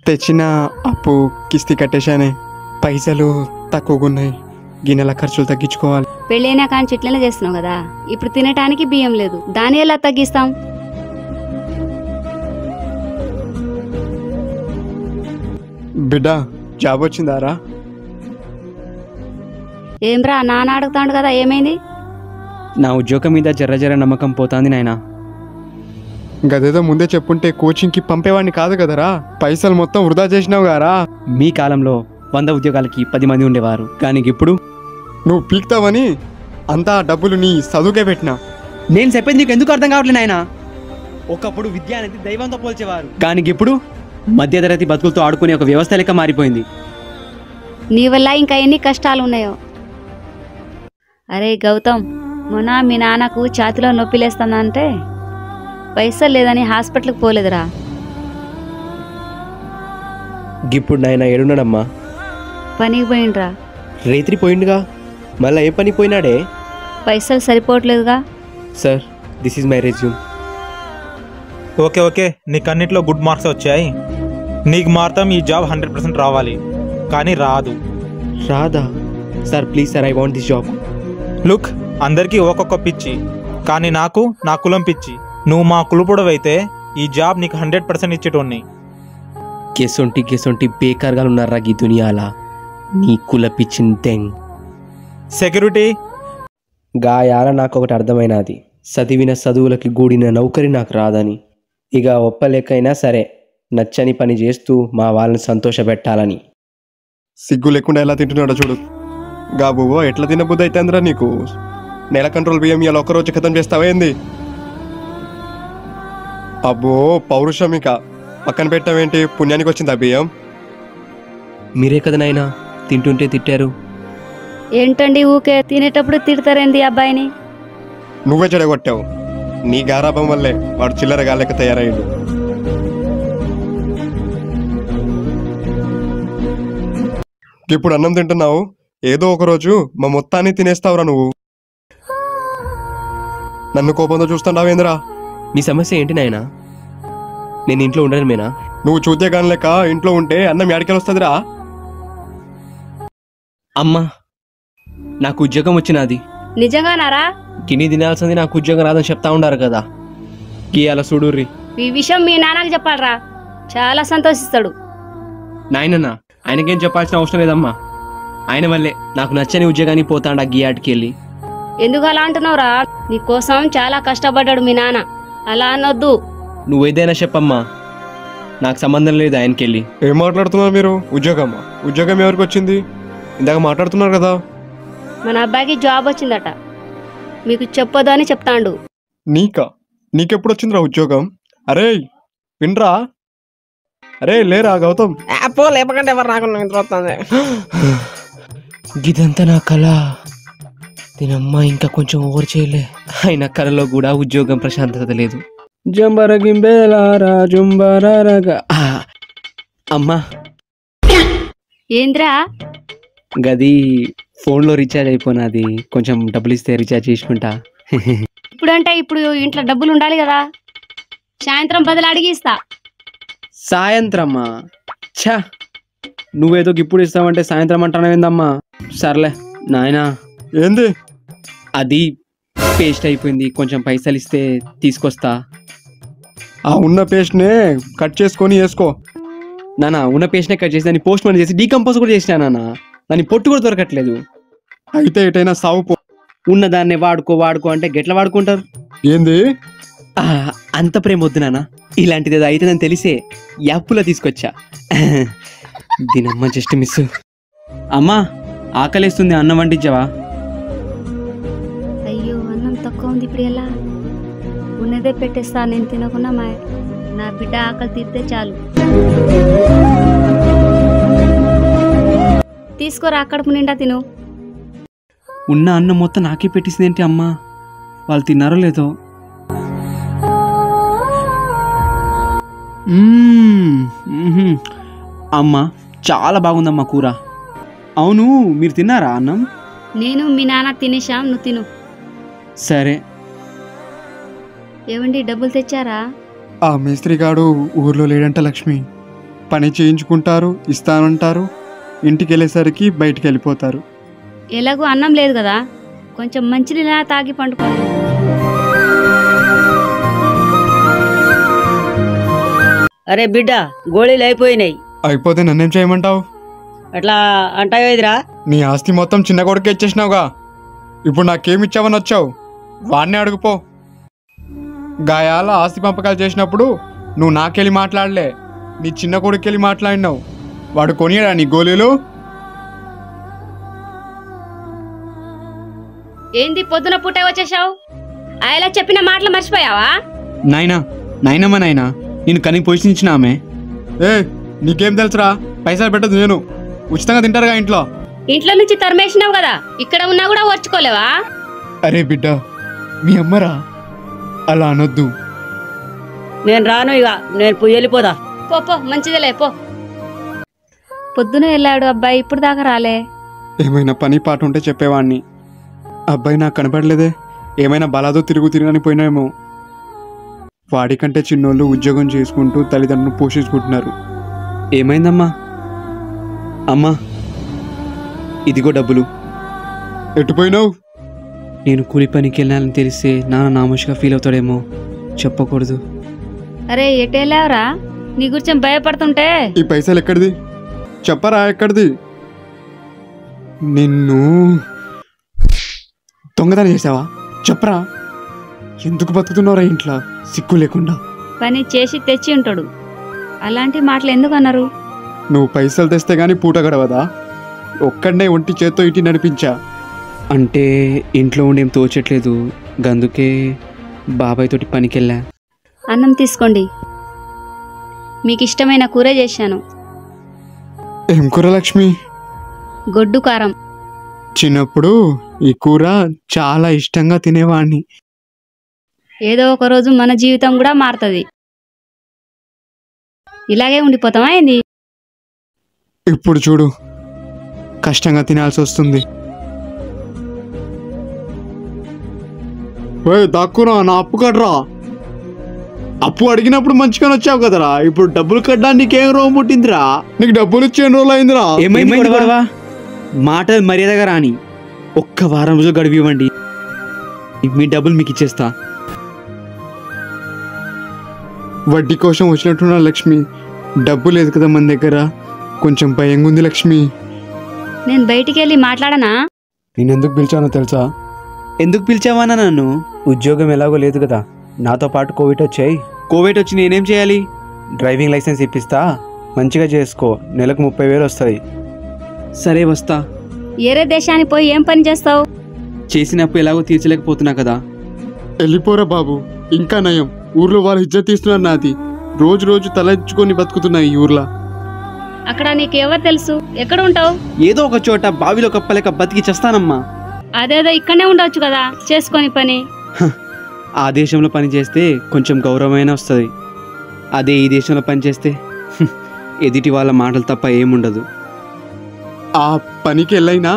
తెచ్చిన అప్పు కిస్తీ కట్టేశానే. పైసలు తక్కువగా ఉన్నాయి. గిన్నెల ఖర్చులు తగ్గించుకోవాలి. పెళ్ళైనా కానీ చెట్లనే చేస్తున్నావు కదా, ఇప్పుడు తినటానికి బియ్యం లేదు, దాని ఎలా తగ్గిస్తాం? బిడ్డ జాబ్ వచ్చిందారా? ఏంరా నాన్న అడుగుతాడు కదా, ఏమైంది? నా ఉద్యోగం మీద జర్ర నమ్మకం పోతాంది నాయనా. గదేదో ముందే చెప్పుంటే కోచింగ్కి పంపేవాడిని కాదు కదరా. పైసలు మొత్తం వృధా చేసినావు గారా. మీ కాలంలో 100 ఉద్యోగాలకి 10 మంది ఉండేవారు, కానీ ఇప్పుడు నువ్వు పీక్తావని అంతా డబ్బులు నీ చదువుకే పెట్టినా. నేను చెప్పేది నీకు ఎందుకు అర్థం కావట్లేదు నాయనా. ఒకప్పుడు విద్య అనేది దైవంతో పోల్చేవారు, కానీ ఇప్పుడు మధ్యతరగతి బతుకులతో ఆడుకునే ఒక వ్యవస్థ లెక్క మారిపోయింది. నీ వల్ల ఇంకా ఎన్ని కష్టాలు ఉన్నాయో. అరే గౌతమ్, మొన్న మీ నాన్నకు ఛాతిలో నొప్పి లేస్తుందంటే పైసలు లేదని హాస్పిటల్కి పోలేదురా? ఇప్పుడు నాయన ఏడున్నాడమ్మా? పనికి పోయిండ్రా. రేత్రి పోయిండుగా, మళ్ళీ ఏ పని పోయినాడే? పైసలు సరిపోవట్లేదుగా. Sir, this is my resume. Okay, నీకు అన్నిట్లో గుడ్ మార్క్స్ వచ్చాయి. నీకు మాత్రం ఈ జాబ్ 100% రావాలి, కానీ రాదు. రాదా? Sir please sir, I want this job. Look, అందరికీ ఒక్కొక్క పిచ్చి, కానీ నాకు నా కులం పిచ్చి. నువ్వు మా కులపుడవైతే ఈ జాబ్ నీకు 100% ఇచ్చేటోన్ని. గెసొంటి బేకార్గా ఉన్నారా ఈ దునియాలా? నీ కుల పిచ్చిందెంగ్. సెక్యూరిటీ గాయాల నాకు ఒకటి అర్థమైనది, చదివిన చదువులకి గూడిన నౌకరి నాకు రాదని. ఇక ఒప్పలేకైనా సరే నచ్చని పని చేస్తూ మా వాళ్ళని సంతోషపెట్టాలని. సిగ్గు లేకుండా ఎలా తింటున్నాడో చూడు. గాబువో ఎట్లా తినబుద్ధి అయితేంద్రా నీకు? నెల కంట్రోల్ బియ్యం ఇలా ఒక్కరోజు ఖతం చేస్తావేంది? అబ్బో పౌరుషం ఇక పక్కన పెట్టావేంటి? పుణ్యానికి వచ్చింది ఆ బియ్యం. మీరే కదా నాయనా తింటుంటే తిట్టారు. ఏంటండి ఊకే తినేటప్పుడు తిడతారేంది అబ్బాయిని? నువ్వే చెడగొట్టావు. నీ గారాభం వల్లే వాడు చిల్లర గాలేక తయారయ్యాడు. ఇప్పుడు అన్నం తింటున్నావు, ఏదో ఒకరోజు మా మొత్తాన్ని తినేస్తావురా నువ్వు. నన్ను కోపంతో చూస్తున్నావేంద్రా? మీ సమస్య ఏంటి నాయనా? నేను ఇంట్లో ఉండడమేనా? నువ్వు చూతే గాని లెక్క ఇంట్లో ఉంటే అన్నం ఎడికెళ్ళి వస్తుందిరా? అమ్మా, నాకు ఉద్యోగం వచ్చినది. నిజంగానారా? గిని తినాల్సింది నాకు ఉద్యోగం రాదని చెప్తా ఉండారు కదా. గీయాల చూడుర్రి. ఈ విషయం మీ నాన్నకి చెప్పాలరా, చాలా సంతోషిస్తాడు. నాయనన్నా, ఆయనకేం చెప్పాల్సిన అవసరం లేదమ్మా. ఆయన వల్లే నాకు నచ్చని ఉద్యోగానికి పోతాడు ఆ గీయాటికి వెళ్ళి. ఎందుకు అలా అంటున్నావురా? నీ కోసం చాలా కష్టపడ్డాడు మీ నాన్న, అలా అనొద్దు. నువ్వేదైనా చెప్పమ్మా, నాకు సంబంధం లేదు ఆయనకెళ్ళి. ఏం మాట్లాడుతున్నారు మీరు? ఉద్యోగమ్మా? ఉద్యోగం ఎవరికి వచ్చింది? ఇందాక మాట్లాడుతున్నారు కదా. మన అబ్బాయికి జాబ్ వచ్చిందట, మీకు చెప్పొద్దు అని చెప్తాండు. నీకెప్పుడు వచ్చిందిరా ఉద్యోగం? అరే వినరా? అరే లేరా గౌతమ్? లేపకండి, ఎవరు రాకుండా నిద్ర వస్తుంది. గిదంతా నా కళ. దీనమ్మా ఇంకా కొంచెం ఓవర్ చేయలే. ఆయన కళలో కూడా ఉద్యోగం ప్రశాంతత లేదు. అమ్మా, ఏంద్రా? గది ఫోన్లో రీఛార్జ్ అయిపోయినది, కొంచెం డబ్బులు ఇస్తే రీఛార్జ్ చేసుకుంటా. ఇప్పుడంటే ఇప్పుడు ఇంట్లో డబ్బులు ఉండాలి కదా, సాయంత్రం బదులు అడిగి ఇస్తా. సాయంత్రమ్మా? ఛా, నువ్వేదో ఇప్పుడు ఇస్తావంటే సాయంత్రం అంటానేందమ్మా. సర్లే నాయనా. ఏంది? అది పేస్ట్ అయిపోయింది, కొంచెం పైసలు ఇస్తే తీసుకొస్తా. ఆ ఉన్న పేస్ట్నే కట్ చేసుకొని వేసుకో. నానా, ఉన్న పేస్ట్నే కట్ చేసి దాన్ని పోస్ట్ మార్టం చేసి డీకంపోజ్ కూడా చేసినా నాన్న. దాన్ని పొట్టు కూడా దొరకట్లేదు. అయితే ఎటైనా సావు పో. ఉన్న దాన్ని వాడుకో అంటే గెట్ల వాడుకుంటారు? ఏంది? అంత ప్రేమ వద్దు నాన్న, ఇలాంటిది ఏదో అయితే నేను తెలిసే యాప్లో తీసుకొచ్చా. దీనమ్మ జస్ట్ మిస్. అమ్మా, ఆకలిస్తుంది, అన్నం వండించావా? అయ్యో అన్నం తక్కువ ఉంది, ఇప్పుడు ఎలా? ఉన్నదే పెట్టేస్తా, నేను తినకున్నా నా బిడ్డ ఆకలి తీరితే చాలు. తీసుకోరా, కడుపు నిండా తిను. ఉన్న అన్నం మొత్తం నాకే పెట్టింది ఏంటి అమ్మా? వాళ్ళు తిన్నారో లేదో. అమ్మా, చాలా బాగుందమ్మా కూర. అవును, మీరు తిన్నారా అన్నం? నేను మీ నాన్న తినేశాం, నువ్వు తిను. సరే. ఏమండి, డబ్బులు తెచ్చారా? ఆ మేస్త్రిగాడు ఊర్లో లేడంట లక్ష్మి. పని చేయించుకుంటారు, ఇస్తానంటారు, ఇంటికి వెళ్ళేసరికి బయటికి వెళ్ళిపోతారు. ఎలాగో అన్నం లేదు కదా, కొంచెం మంచినీళ్ళ తాగి పండుకోండి. అరే బిడ్డ, గోళీలు అయిపోయినాయి. అయిపోతే నన్నేం చేయమంటావు? అట్లా అంటావేదిరా? నీ ఆస్తి మొత్తం చిన్న కొడుకే ఇచ్చేసినావుగా, ఇప్పుడు నాకేమి ఇచ్చావని వచ్చావు? వాడిని అడుగుపో. గాయాల ఆస్తి పంపకాలు చేసినప్పుడు నువ్వు నాకెళ్ళి మాట్లాడలే, నీ చిన్న కొడుకెళ్ళి మాట్లాడినావు. వాడు కొనియడా నీ గోళీలు? ఏంది పొద్దున పూటే వచ్చేసావు? ఆయలా చెప్పిన మాటలు మర్చిపోయావా? నాయనా, నాయనమ్మ నాయనా, నేను కనికి పొజిషన్ ఇచ్చిన ఆమె. ఏ నీకేం తెలుసురా? పైసలు పెట్టదు నేను, ఉచితంగా తింటారుగా ఇంట్లో. ఇంట్లో నుంచి తరిమేసినావు కదా, ఇక్కడ ఉన్నా కూడా ఓర్చుకోలేవా? అరే బిడ్డ, మీ అమ్మరా, అలా అనొద్దు. నేను రాను, ఇక నేను పోయి వెళ్ళిపోదా. పో పో, మంచిదేలే పో. పొద్దున వెళ్ళాడు అబ్బాయి, ఇప్పుడు దాకా రాలే. ఏమైనా పని పాట ఉంటే చెప్పేవాడిని. అబ్బాయి నాకు కనపడలేదే, ఏమైనా బలాదో తిరగని పోయినామో. వాడికంటే చిన్నోళ్ళు ఉద్యోగం చేసుకుంటూ తల్లిదండ్రులను పోషించుకుంటున్నారు. ఏమైందమ్మా? అమ్మా, ఇదిగో డబ్బులు. ఎట్టుపోయినావు? నేను కూలి పనికి వెళ్ళాలని తెలిస్తే నాన్న నామోషిగా ఫీల్ అవుతాడేమో, చెప్పకూడదు. అరే ఎటెళ్ళావురా? నీ గురించి భయపడుతుంటే. ఈ పైసలు ఎక్కడిది? చెప్పరా ఎక్కడిది? నిన్ను దొంగతనం చేసావా? చెప్పరా. ఎందుకు బతుకుతున్నావురా ఇంట్లో సిగ్గు లేకుండా? పని చేసి తెచ్చి ఉంటాడు, అలాంటి మాటలు ఎందుకు అన్నారు? నువ్వు పైసలు తెస్తే గానీ పూట గడవదా? ఒక్కడనే ఒంటి చేత్తో ఇటీ నడిపించా. అంటే ఇంట్లో ఉండేం తోచట్లేదు, గందుకే బాబాయ్ తోటి పనికి వెళ్ళా. అన్నం తీసుకోండి, మీకు ఇష్టమైన కూర చేశాను. ఏం కూర లక్ష్మి? గొడ్డు కారం. చిన్నప్పుడు ఈ కూర చాలా ఇష్టంగా తినేవాడిని. ఏదో ఒక రోజు మన జీవితం కూడా మారుతుంది. ఇలాగే ఉండిపోతామా ఏంది? ఇప్పుడు చూడు, కష్టంగా తినాల్సి వస్తుంది. దాక్కురా, నా అప్పు కట్టరా. అప్పు అడిగినప్పుడు మంచిగానే వచ్చావు కదరా, ఇప్పుడు డబ్బులు కట్టడానికి నీకేం రోగం పుట్టిందిరా? నీకు డబ్బులు ఇచ్చి ఎన్ని రోజులు అయిందిరా? ఏమైంది గొడవ? మాటలు మర్యాదగా రాని, ఒక్క వారం రోజులు గడువు ఇవ్వండి, మీ డబ్బులు మీకు ఇచ్చేస్తా. వడ్డీ కోసం వచ్చినట్టున్నా లక్ష్మి, డబ్బు లేదు కదా మన దగ్గర, కొంచెం భయంగా ఉంది లక్ష్మి. నేను బయటికి వెళ్ళి మాట్లాడనా? నేనెందుకు పిలిచానో తెలుసా? ఎందుకు పిలిచావానా నన్ను? ఉద్యోగం ఎలాగో లేదు కదా, నాతో పాటు కోవిడ్ వచ్చాయి. కోవిడ్ వచ్చి నేనేం చేయాలి? డ్రైవింగ్ లైసెన్స్ ఇప్పిస్తా, మంచిగా చేసుకో, నెలకు 30,000 వస్తుంది. సరే వస్తా. ఏరే దేశానికి పోయి ఏం పని చేస్తావు? చేసినప్పుడు ఎలాగో తీర్చలేకపోతున్నా కదా. వెళ్ళిపోరా బాబు, ఇంకా నయం. ఊర్లో వాళ్ళు ఇజ్జత్ తీస్తున్నారు నాది. రోజు రోజు తలెచ్చుకొని బతుకుతున్నాయి ఈ ఊర్లో. అక్కడ నీకు ఎవరు తెలుసు? ఎక్కడ ఉంటావు? ఏదో ఒక చోట బావిలో కప్పలేక బతికి చేస్తానమ్మా. అదేదో ఇక్కడనే ఉండవచ్చు కదా, చేసుకొని పని. ఆ దేశంలో పని చేస్తే కొంచెం గౌరవమైన వస్తుంది, అదే ఈ దేశంలో పని చేస్తే ఎదుటి వాళ్ళ మాటలు తప్ప ఏముండదు. ఆ పనికి వెళ్ళైనా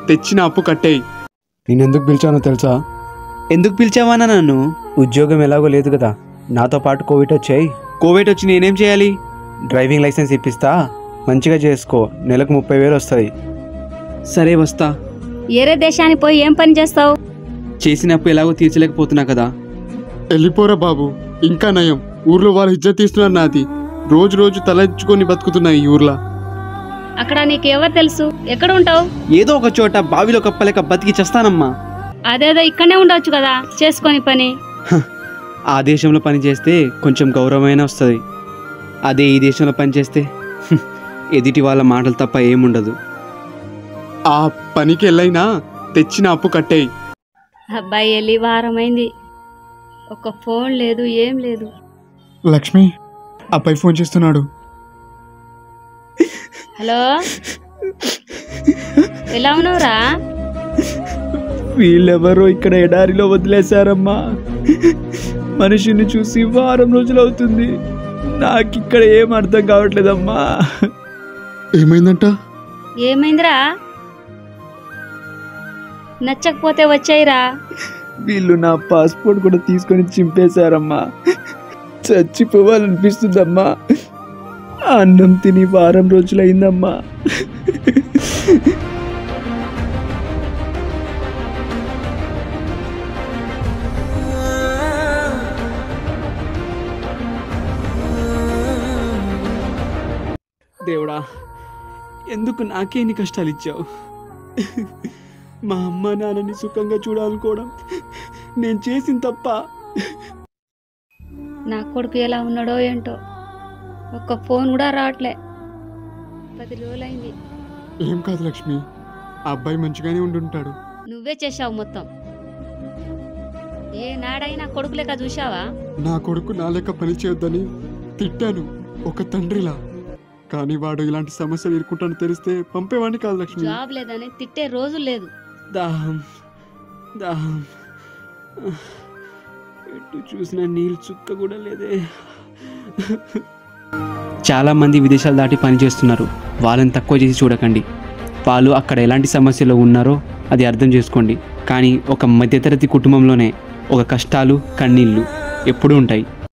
తెచ్చిన అప్పు కట్టేయి. నేనెందుకు పిలిచానో తెలుసా? ఎందుకు పిలిచావానా నన్ను? ఉద్యోగం ఎలాగో లేదు కదా, నాతో పాటు కోవిడ్ వచ్చాయి. కోవిడ్ వచ్చి నేనేం చేయాలి? డ్రైవింగ్ లైసెన్స్ ఇప్పిస్తా, మంచిగా చేసుకో, నెలకు 30,000 వస్తుంది. సరే వస్తా. ఏరే దేశానికి పోయి ఏం పని చేస్తావు? చేసినప్పుడు ఎలాగో తీర్చలేకపోతున్నా కదా. వెళ్ళిపోరా బాబు, ఇంకా నయం. ఊర్లో వాళ్ళు ఇజ్జత్ తీస్తున్నారు నాది. రోజు రోజు తలెచ్చుకొని బతుకుతున్నాయి ఈ ఊర్లో. అక్కడ నీకు ఎవరు తెలుసు? ఎక్కడ ఉంటావు? ఏదో ఒక చోట బావిలో కప్పలేక బతికి చేస్తానమ్మా. అదేదో ఇక్కడనే ఉండవచ్చు కదా, చేసుకొని పని. ఆ దేశంలో పని చేస్తే కొంచెం గౌరవమైన వస్తుంది, అదే ఈ దేశంలో పని చేస్తే ఎదుటి వాళ్ళ మాటలు తప్ప ఏముండదు. ఆ పనికి వెళ్ళైనా తెచ్చిన అప్పు కట్టేయి. అబ్బాయి వెళ్ళి వారమైంది, ఒక ఫోన్ లేదు, ఏం లేదు. లక్ష్మి, అబ్బాయి ఫోన్ చేస్తున్నాడు. హలో, ఎలా ఉన్నావురా? వీళ్ళెవరో ఇక్కడ ఎడారిలో వదిలేశారమ్మా. మనిషిని చూసి వారం రోజులు అవుతుంది, నాకు ఇక్కడ ఏం అర్థం కావట్లేదమ్మా. ఏమైందంట? ఏమైందిరా? నచ్చకపోతే వచ్చాయిరా. వీళ్ళు నా పాస్పోర్ట్ కూడా తీసుకొని చింపేశారమ్మా. చచ్చిపోవాలనిపిస్తుందమ్మా. అన్నం తిని వారం రోజులైందమ్మా. దేవుడా, ఎందుకు నాకే ఇన్ని కష్టాలు ఇచ్చావు? మా అమ్మ నాన్నని సుఖంగా చూడాలనుకోవడం నేను చేసిన తప్ప. నా కొడుకు ఎలా ఉన్నాడో ఏంటో, ఒక్క ఫోన్ కూడా రావట్లే. 10 రోజులైంది. ఏం కాదు లక్ష్మి, ఆ అబ్బాయి మంచిగానే ఉండుంటాడు. నువ్వే చేశావు మొత్తం. ఏ నాడైనా కొడుకు లెక్క చూశావా? నా కొడుకు నా లెక్క పని చేయొద్దని తిట్టాను ఒక తండ్రిలా. కానీ వాడు ఇలాంటి సమస్యలు ఎదుర్కొంటాను తెలిస్తే పంపేవాడిని కాదు లక్ష్మి. జాబ్ లేదని తిట్టే రోజు లేదు. దాహం దాహం, ఎటు చూసిన నీళ్ళు చుక్క కూడా లేదే. చాలామంది విదేశాలు దాటి పనిచేస్తున్నారు. వాళ్ళని తక్కువ చేసి చూడకండి. వాళ్ళు అక్కడ ఎలాంటి సమస్యలో ఉన్నారో అది అర్థం చేసుకోండి. కానీ ఒక మధ్యతరగతి కుటుంబంలోనే ఒక కష్టాలు కన్నీళ్ళు ఎప్పుడూ ఉంటాయి.